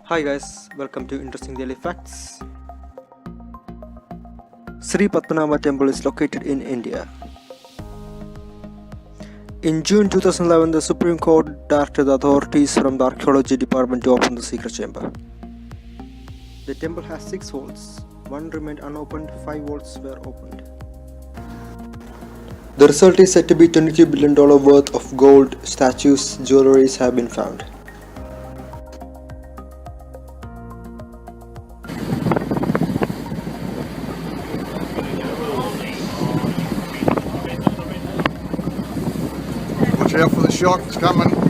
Hi guys, welcome to Interesting Daily Facts. Sri Padmanabha Temple is located in India. In June 2011, the Supreme Court directed the authorities from the Archaeology Department to open the secret chamber. The temple has 6 vaults. One remained unopened, 5 vaults were opened. The result is said to be $22 billion worth of gold, statues, jewelries have been found. Watch out for the shock, it's coming.